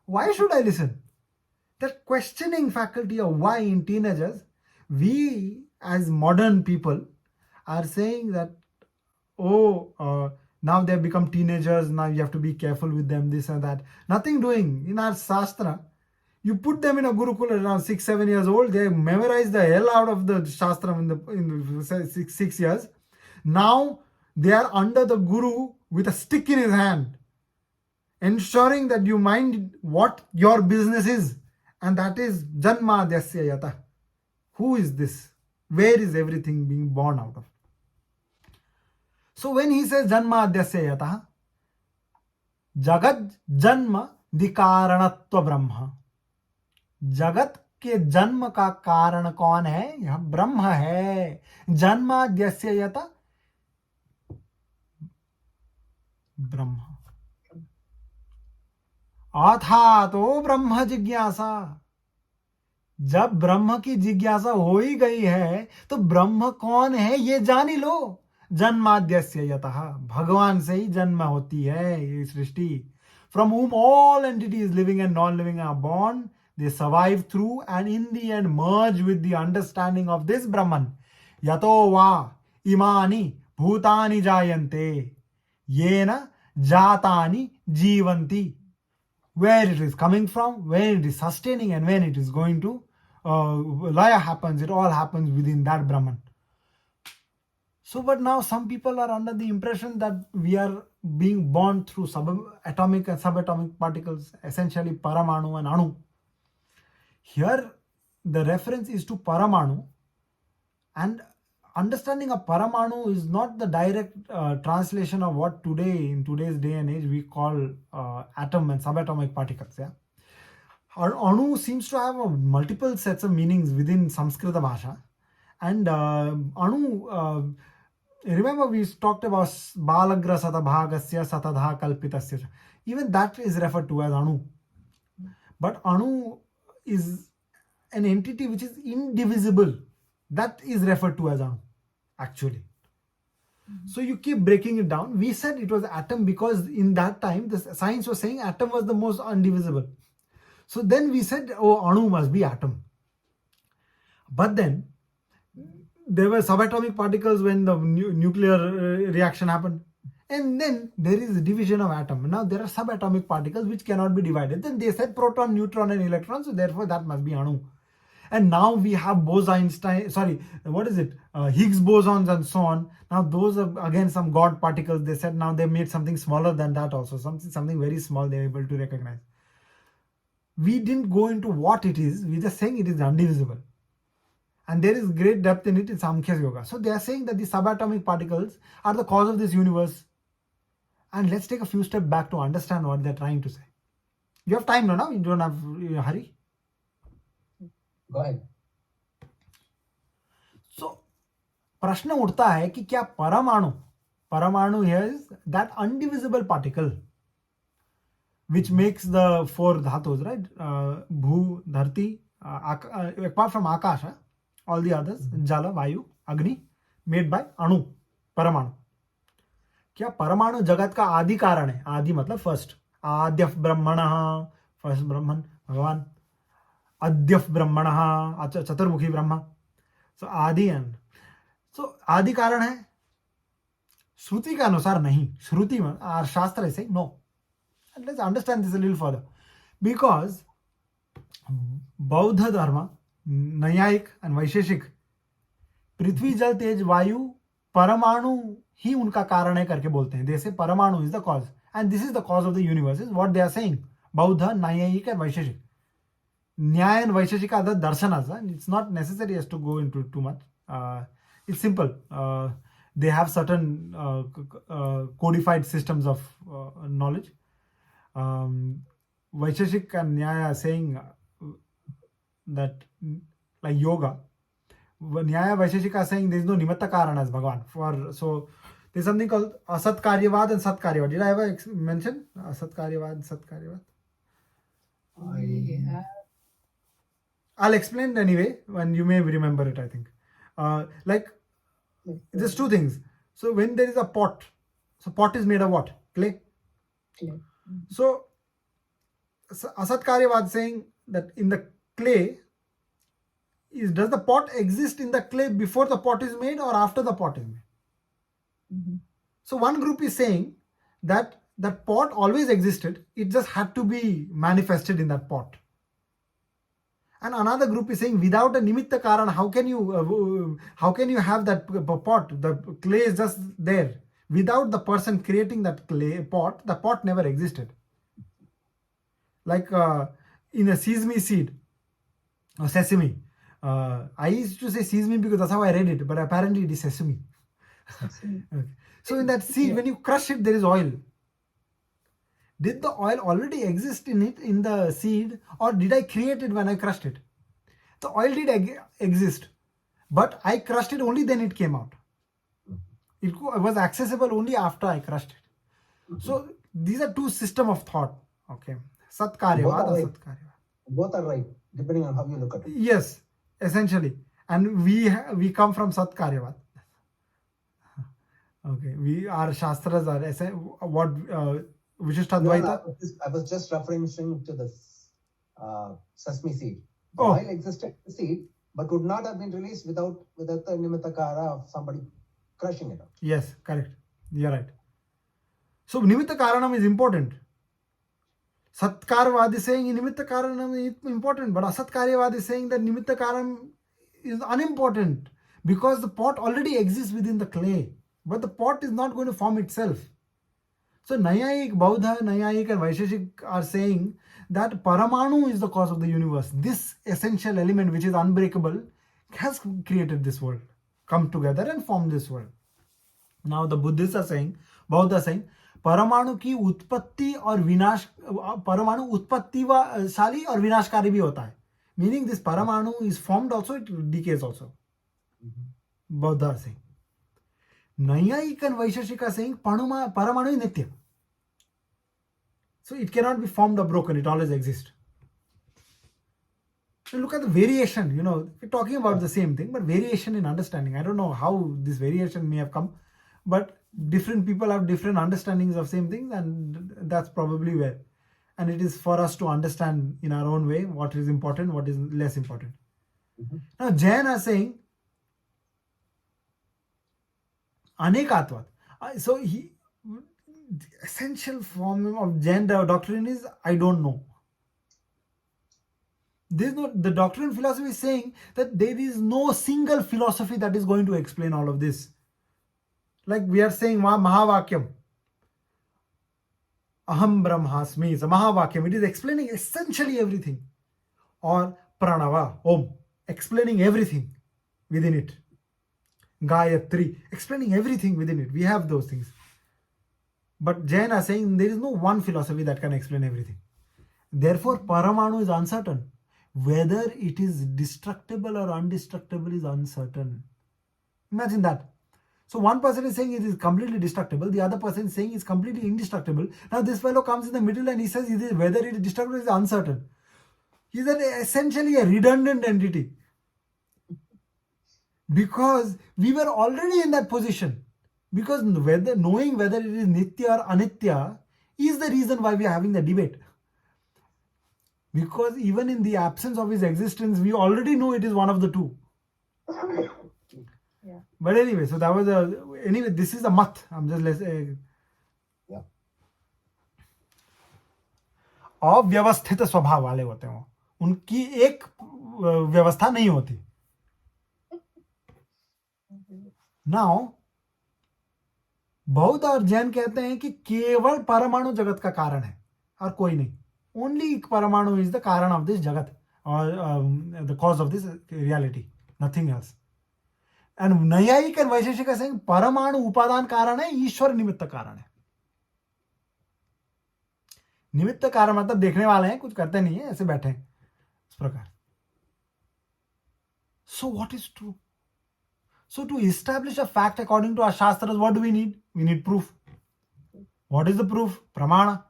Why should I listen? That questioning faculty of why in teenagers, we as modern people are saying that, now they have become teenagers, now you have to be careful with them, this and that. Nothing doing. In our Shastra, you put them in a Gurukula around 6-7 years old, they memorize the hell out of the Shastra in the 6 years. Now they are under the Guru with a stick in his hand, ensuring that you mind what your business is. And that is Janma Adyasya Yata. Who is this? Where is everything being born out of? So when he says Janma Adyasya Yata, Jagat Janma Dikaranatva Brahma. जगत के जन्म का कारण कौन है? यह ब्रह्म है. जन्माद्यस्य यत ब्रह्म. अथा तो ब्रह्म जिज्ञासा. जब ब्रह्म की जिज्ञासा हो ही गई है तो ब्रह्म कौन है ये जान ही लो. जन्माद्यस्य यतः, भगवान से ही जन्म होती है ये सृष्टि. From whom all entities living and non-living are born, they survive through and in the end merge with the understanding of this Brahman. Yato va imani bhutani jayante yena jatani jivanti. Where it is coming from, when it is sustaining, and when it is going to laya happens, it all happens within that Brahman. So, but now some people are under the impression that we are being born through subatomic and subatomic particles, essentially Paramanu and Anu. Here, the reference is to Paramanu, and understanding a Paramanu is not the direct translation of what today, in today's day and age, we call atom and subatomic particles. Yeah? Anu seems to have multiple sets of meanings within Samskrita Bhasha. And Anu, remember we talked about Balagra Satabhagasya Satadha Kalpitasya. Even that is referred to as Anu. But Anu is an entity which is indivisible. That is referred to as Anu, actually. So you keep breaking it down. We said it was atom because in that time the science was saying atom was the most undivisible. So then we said, oh, Anu must be atom. But then there were subatomic particles when the nuclear reaction happened. And then there is a division of atom. Now there are subatomic particles which cannot be divided. Then they said proton, neutron and electron. So therefore that must be Anu. And now we have Higgs bosons and so on. Now those are again some God particles. They said now they made something smaller than that also. Something very small they were able to recognize. We didn't go into what it is. We're just saying it is undivisible. And there is great depth in it in Samkhya Yoga. So they are saying that the subatomic particles are the cause of this universe. And let's take a few steps back to understand what they're trying to say. You have time now? You don't have hurry? Go ahead. So, प्रश्न उठता है कि क्या परमाणु is that undivisible particle which makes the four dhatus, right? Bhu, Dharti, apart from Akash, all the others, Jala, Vayu, Agni, made by Anu, परमाणु. क्या परमाणु जगत का आदि कारण है? आदि मतलब फर्स्ट. आद्य ब्रह्मणः, फर्स्ट ब्रह्मन भगवान. अद्य ब्रह्मणः, चतुर्मुखी ब्रह्मा. सो आदि एंड सो आदि कारण है. श्रुति के अनुसार नहीं. श्रुति में आर शास्त्र से no. Let's understand this a little further. Because बौद्ध धर्म, न्यायिक and वैशेषिक, पृथ्वी जल तेज वायु परमाणु ही उनका कारण है करके बोलते हैं. They say परमाणु is the cause and this is the cause of the universe is what they are saying. बौद्ध, न्यायिक and Vaisheshika. Nyaya and Vaisheshika are the darshanas. It's not necessary as to go into too much. It's simple. They have certain codified systems of knowledge. Vaisheshik and Nyaya are saying that, like yoga, Nyaya Vaisheshika are saying there is no nimitta karana as Bhagavan. So there's something called asat karyavad and sat karyavad. Did I ever mention asat karyavad and sat karyavad? I'll explain anyway, and you may remember it, I think. There's two things. So when there is a pot, so pot is made of what? Clay. So Asat Karyavad saying that in the clay, does the pot exist in the clay before the pot is made or after the pot is made? So one group is saying that that pot always existed, it just had to be manifested in that pot. And another group is saying without a nimitta karana, how can you have that pot? The clay is just there. Without the person creating that clay pot, the pot never existed. Like in a sesame seed or sesame. I used to say sesame because that's how I read it, but apparently it is sesame. Okay. So in that seed, when you crush it, there is oil. Did the oil already exist in it, in the seed, or did I create it when I crushed it? The oil did exist, but I crushed it only then it came out. It was accessible only after I crushed it. So these are two systems of thought. Okay. Sat Karyavad or Sat Karyavad. Both are right, depending on how you look at it. Yes, essentially. And we come from Sat Karyavad. Okay. Our Shastras are what Vishishtadvaita. I was just referencing to the sesame seed. The Oh. oil existed in the seed, but would not have been released without the nimittakara of somebody crushing it out. Yes, correct. You're right. So nimitta karanam is important. Satkarvad is saying nimitta karanam is important, but Asatkaryavad is saying that nimitta karanam is unimportant because the pot already exists within the clay, but the pot is not going to form itself. So Nayayik, Bauddha, Nayayik and Vaisheshik are saying that Paramanu is the cause of the universe. This essential element which is unbreakable has created this world, come together and form this world. Now the Buddhists are saying, Bauddha are saying, परमाणु की उत्पत्ति और विनाश, परमाणु उत्पत्तिशाली और विनाशकारी भी होता है. Meaning this परमाणु is formed also, it decays also. Bauddha are saying. Nayayik and Vaisheshika are saying Paramanu is Nitya. So it cannot be formed or broken, it always exists. So look at the variation, we're talking about the same thing, but variation in understanding. I don't know how this variation may have come, but different people have different understandings of same things, and that's probably where. And it is for us to understand in our own way what is important, what is less important. Now Jain are saying anekatvat. So the essential form of Jain doctrine is I don't know. The doctrine philosophy is saying that there is no single philosophy that is going to explain all of this. Like we are saying Mahavakyam. Aham Brahmasmi is a Mahavakyam. It is explaining essentially everything. Or Pranava, Om, explaining everything within it. Gayatri, explaining everything within it. We have those things. But Jain are saying there is no one philosophy that can explain everything. Therefore, Paramanu is uncertain. Whether it is destructible or undestructible is uncertain. Imagine that. So one person is saying it is completely destructible, the other person is saying it's completely indestructible. Now this fellow comes in the middle and he says whether it is destructible is uncertain. He is essentially a redundant entity. Because we were already in that position. Because knowing whether it is Nitya or Anitya is the reason why we are having the debate. Because even in the absence of his existence, we already know it is one of the two. Yeah. But anyway, so that was anyway, this is a mat. I'm just Yeah. अव्यवस्थित स्वभाव वाले होते हैं, उनकी एक व्यवस्था नहीं होती. नाउ बौद्ध और जैन कहते हैं कि केवल परमाणु जगत का कारण है और कोई नहीं. ओनली परमाणु इज द कारण ऑफ दिस जगत और the cause of this reality, nothing else. And नैयायिक एंड वैशेषिक are saying परमाणु उपादान कारण है, ईश्वर निमित्त कारण है. निमित्त कारण मतलब देखने वाले हैं, कुछ करते नहीं है, ऐसे बैठे हैं इस प्रकार. So what is true? So to establish a fact according to our shastras, what do we need? We need proof. What is the proof? Pramana.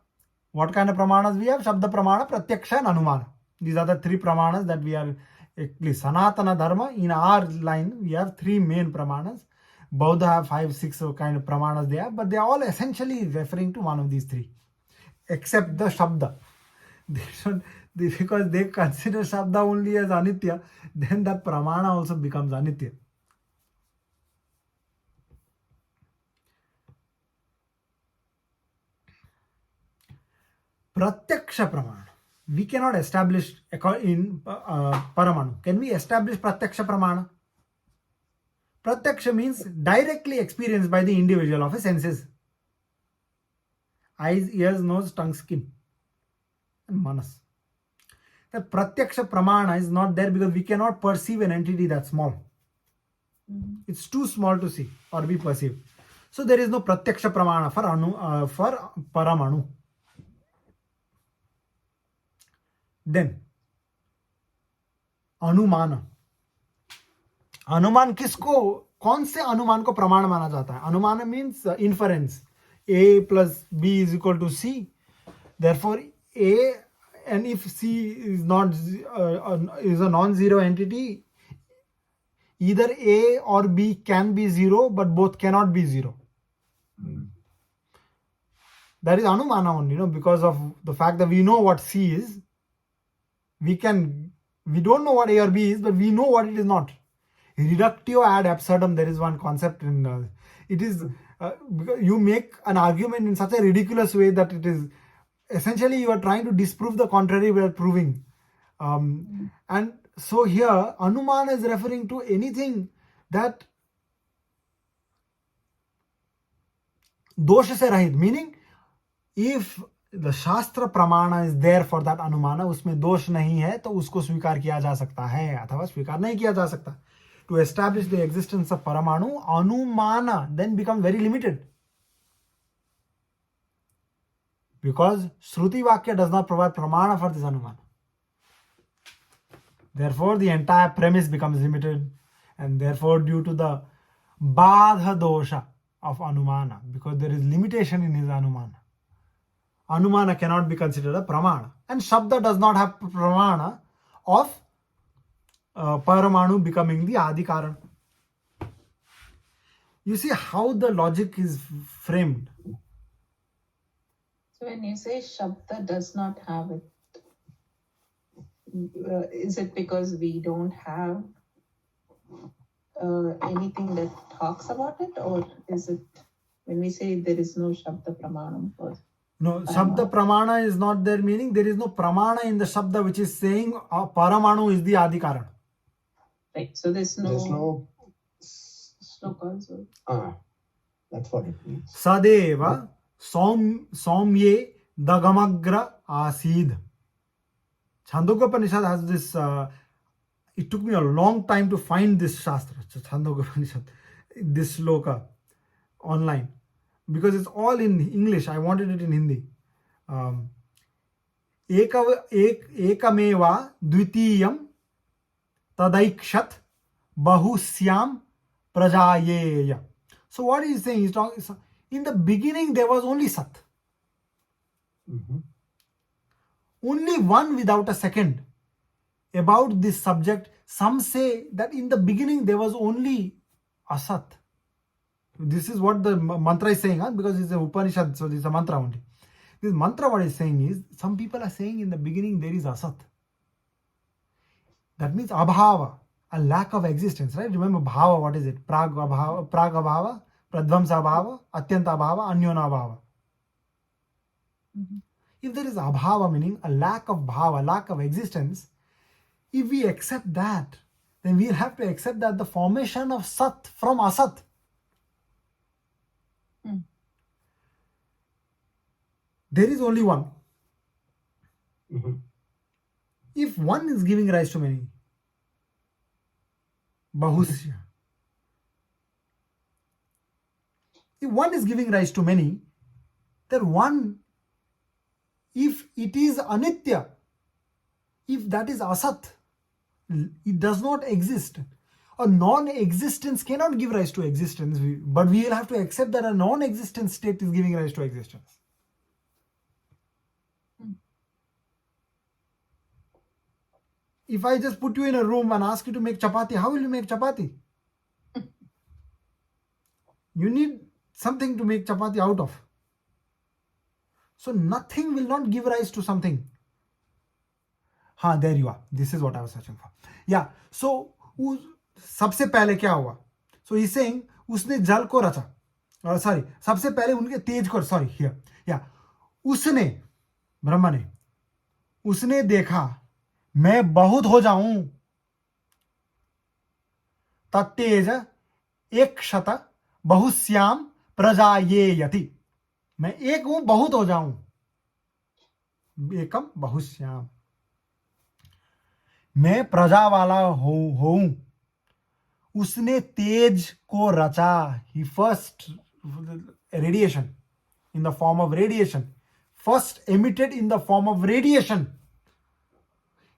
What kind of pramanas we have? Shabda pramana, pratyaksha and anumana. These are the three pramanas that we are, at least Sanatana Dharma, in our line, we have three main pramanas. Buddha have 5-6 kind of pramanas they have, but they are all essentially referring to one of these three. Except the Shabda. Because they consider Shabda only as Anitya, then that pramana also becomes Anitya. Pratyaksha pramana. We cannot establish in Paramanu. Can we establish Pratyaksha pramana? Pratyaksha means directly experienced by the individual of his senses. Eyes, ears, nose, tongue, skin, and manas. The Pratyaksha pramana is not there because we cannot perceive an entity that small. It's too small to see or be perceived. So there is no Pratyaksha pramana for Paramanu. Then अनुमान. अनुमान किसको, कौन से अनुमान को प्रमाण माना जाता है? अनुमान means inference. A plus B is equal to C. Therefore A, and if C is not is a non-zero entity, either A or B can be zero, but both cannot be zero. That is anumana only, because of the fact that we know what C is. We don't know what A or B is, but we know what it is not. Reductio ad absurdum, there is one concept in it is because you make an argument in such a ridiculous way that it is essentially you are trying to disprove the contrary while proving. And so here Anumana is referring to anything that dosha se rahit, meaning if the Shastra Pramana is there for that Anumana, उसमें दोष नहीं है तो उसको स्वीकार किया जा सकता है अथवा स्वीकार नहीं किया जा सकता. To establish the existence of Paramanu, Anumana then becomes very limited. Because Shruti Vakya does not provide Pramana for this Anumana. Therefore, the entire premise becomes limited, and therefore due to the Badha dosha of Anumana, because there is limitation in his Anumana, Anumana cannot be considered a Pramana. And Shabda does not have Pramana of Paramanu becoming the Adi Karan. You see how the logic is framed. So when you say Shabda does not have it, is it because we don't have anything that talks about it, or is it when we say there is no Shabda Pramanam? Or No, Shabda Pramana is not their meaning. There is no Pramana in the Shabda which is saying Paramanu is the Adikaran. right, so there's no sloka also. That's what it means. Sadeva Somye Dagamagra Asid. Chandogya has this. It took me a long time to find this Shastra, Chandogya this sloka online, because it's all in English. I wanted it in Hindi. Ekameva Dvitiyam Tadaikshat Bahusyam Prajayeya. So what he's saying, he's talking, in the beginning there was only Sat. Mm-hmm. Only one without a second. About this subject, some say that in the beginning there was only Asat. This is what the mantra is saying, because it's an Upanishad, so this is a mantra only. This mantra, what is saying is, some people are saying in the beginning there is Asat. That means Abhava, a lack of existence, right? Remember Bhava, what is it? Pragabhava, Pradvamsabhava, Atyantabhava, Anyonabhava. Mm-hmm. If there is Abhava, meaning a lack of Bhava, lack of existence, if we accept that, then we'll have to accept that the formation of Sat from Asat. There is only one. Mm-hmm. If one is giving rise to many, Bahusya. If one is giving rise to many, then one, if it is Anitya, if that is Asat, it does not exist. A non-existence cannot give rise to existence, but we will have to accept that a non-existent state is giving rise to existence. If I just put you in a room and ask you to make chapati, how will you make chapati? You need something to make chapati out of. So nothing will not give rise to something. There you are. This is what I was searching for. Yeah. So सबसे पहले क्या हुआ? So he's saying उसने जल को रचा. Sorry. सबसे पहले उनके तेज को. Sorry. Here. Yeah. उसने ब्रह्मा ने उसने देखा मैं बहुत हो जाऊं. तत्तेज एक शत बहुश्याम प्रजा ये यति. मैं एक हूं, बहुत हो जाऊं. एकम बहुश्याम. मैं प्रजा वाला हूं. उसने तेज को रचा. He first radiation in the form of radiation. First emitted in the form of radiation.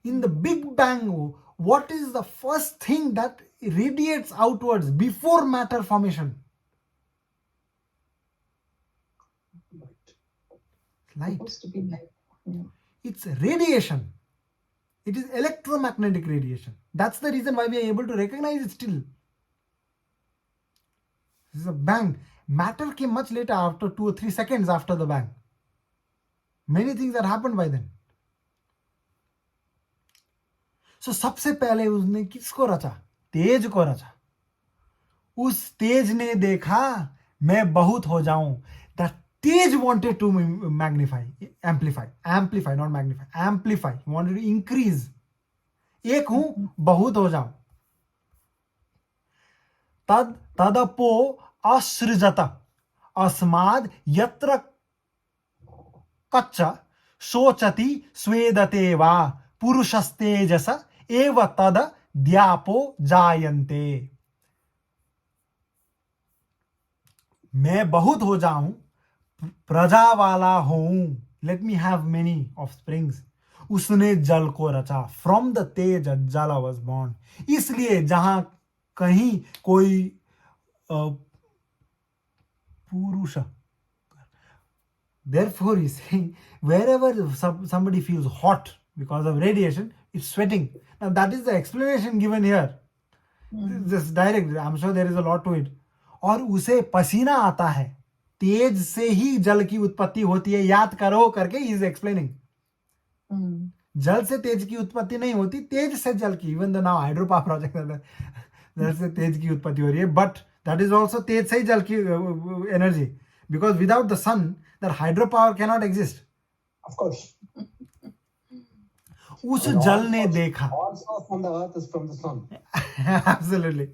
In the Big Bang, what is the first thing that radiates outwards before matter formation? Light. Supposed to be light. Yeah. It's radiation. It is electromagnetic radiation. That's the reason why we are able to recognize it still. This is a bang. Matter came much later, after 2 or 3 seconds after the bang. Many things that happened by then. So सबसे पहले उसने किसको रचा? तेज को रचा. उस तेज ने देखा मैं बहुत हो जाऊं. That Tej wanted to magnify, amplify, not magnify, amplify. He wanted to increase. एक हूं, बहुत हो जाऊं. तदपो असृजत अस्माद यत्र कच्च शोचति स्वेदते वा पुरुषस्तेजस एव तद द्यापो जायन्ते. मैं बहुत हो जाऊं, प्रजा वाला हूं. Let me have many offsprings. उसने जल को रचा. From the तेज जला was born. इसलिए जहां कहीं कोई पुरुष, therefore he's saying wherever somebody feels hot because of radiation, it's sweating. Now that is the explanation given here. Just direct. I'm sure there is a lot to it. और उसे पसीना आता है, तेज से ही जल की उत्पत्ति होती है, याद करो करके ही इज एक्सप्लेनिंग. जल से तेज की उत्पत्ति नहीं होती, तेज से जल की. Even the now hydro power project जल से तेज की उत्पत्ति हो रही है, बट दैट इज ऑल्सो तेज से ही जल की energy, because without the sun that hydro power cannot exist. Of course. उस And जल all ने source- देखा. All source from the earth is from the sun. Absolutely.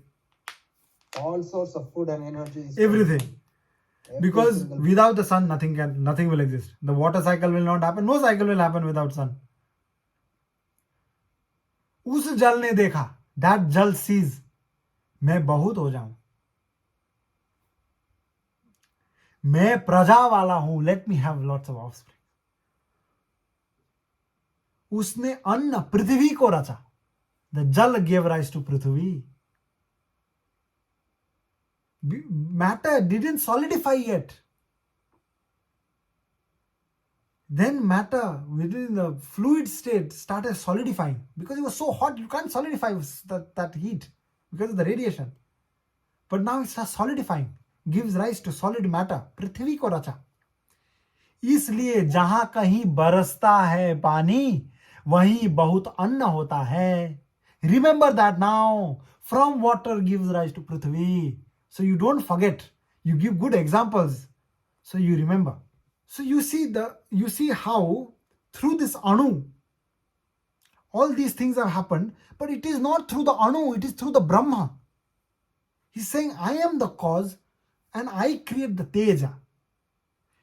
All source of food and energy is Everything. Every Because single- without the sun, nothing will exist. The water cycle will not happen. No cycle will happen without sun. उस जल ने देखा, that जल sees, मैं बहुत हो जाऊं, मैं प्रजा वाला हूं, let me have lots of offspring. उसने अन्न पृथ्वी को रचा. The जल gave rise to Prithvi. Matter didn't solidify yet. Then matter within the fluid state started solidifying, because it was so hot you can't solidify that heat because of the radiation. But now it starts solidifying, gives rise to solid matter. पृथ्वी को रचा. इसलिए जहां कहीं बरसता है पानी, वहीं बहुत अन्न होता है. Remember that now. From water gives rise to Prithvi. So you don't forget. You give good examples, so you remember. So you see how through this anu, all these things have happened, but it is not through the anu, it is through the Brahma. He's saying, I am the cause and I create the teja.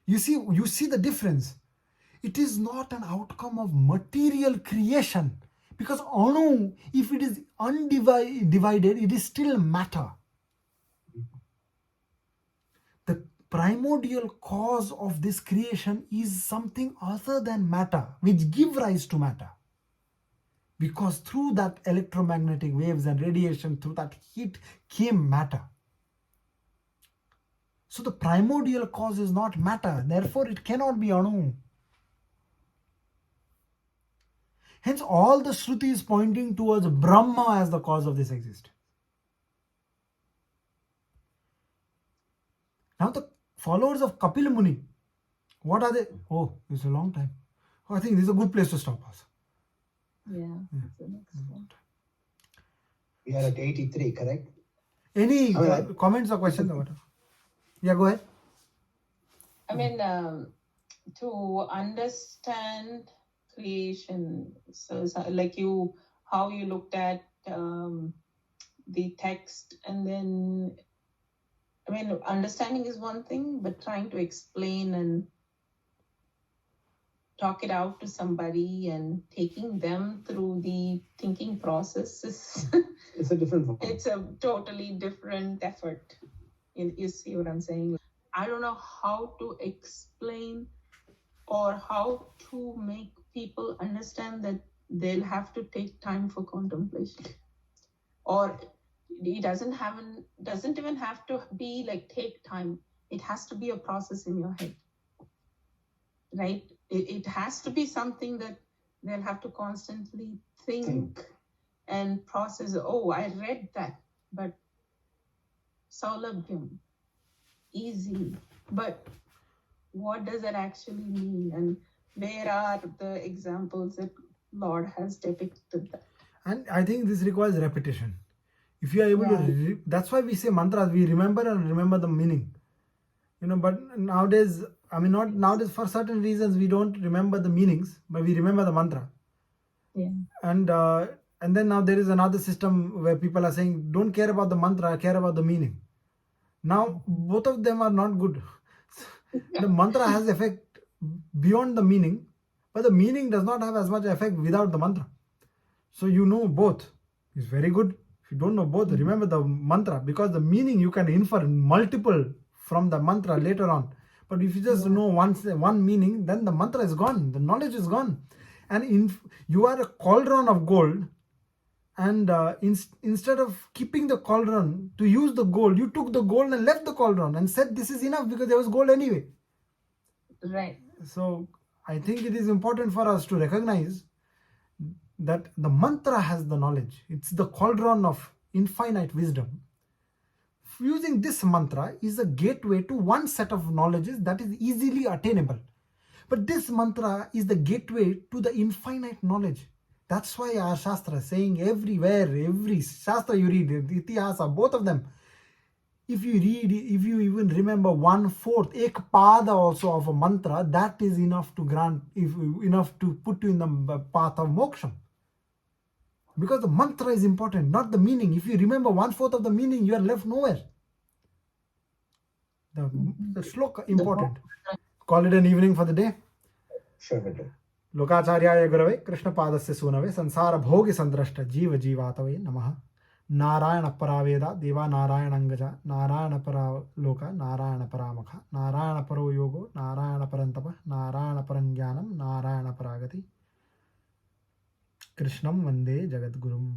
You see the difference. It is not an outcome of material creation, because anu, if it is undivided, it is still matter. The primordial cause of this creation is something other than matter, which give rise to matter. Because through that electromagnetic waves and radiation, through that heat came matter. So the primordial cause is not matter, therefore it cannot be anu. Hence all the Shruti is pointing towards Brahma as the cause of this existence. Now the followers of Kapil Muni, what are they? Oh, it's a long time. Oh, I think this is a good place to stop us. Yeah, that's the next one. We are at 83, correct? Any Alright. comments or questions or whatever? Yeah, go ahead. I mean, to understand creation, so like how you looked at the text, and then, I mean, understanding is one thing, but trying to explain and talk it out to somebody and taking them through the thinking process is It's a different one. it's a totally different effort. You see what I'm saying? I don't know how to explain or how to make people understand that they'll have to take time for contemplation. Or it doesn't even have to be like take time. It has to be a process in your head, right? It has to be something that they'll have to constantly think and process. Oh, I read that, but saulabhyam, easy, but what does that actually mean, and where are the examples that Lord has depicted that? And I think this requires repetition. If you are able Yeah. to, that's why we say mantras, we remember the meaning. But nowadays, I mean, not nowadays, for certain reasons, we don't remember the meanings, but we remember the mantra. Yeah. And then now there is another system where people are saying, don't care about the mantra, care about the meaning. Now, both of them are not good. The mantra has effect beyond the meaning, but the meaning does not have as much effect without the mantra. So both is very good. If you don't know both, remember the mantra, because the meaning you can infer multiple from the mantra later on. But if you just know one meaning, then the mantra is gone, the knowledge is gone. And you are a cauldron of gold, and instead of keeping the cauldron to use the gold, you took the gold and left the cauldron and said this is enough because there was gold anyway. Right. So I think it is important for us to recognize that the mantra has the knowledge. It's the cauldron of infinite wisdom. using this mantra is a gateway to one set of knowledges that is easily attainable. But this mantra is the gateway to the infinite knowledge. That's why our Shastra is saying everywhere, every Shastra you read, Itihasa, both of them, if you read, if you even remember 1/4, ek pada also of a mantra, that is enough to grant, enough to put you in the path of moksha. Because the mantra is important, not the meaning. If you remember 1/4 of the meaning, you are left nowhere. The shloka important. Call it an evening for the day. Sure, will do. लोकाचार्याय गुरवे कृष्णपादस्य सूनवे संसार भोगि संद्रष्ट जीव जीवातवे नमः. नारायण परावेदा देवा नारायण अंगजा नारायण परा लोका नारायण परामख नारायण परो योगो नारायण परंतप नारायण परं ज्ञानम नारायण परागति. कृष्णं वंदे जगद्गुरुम्.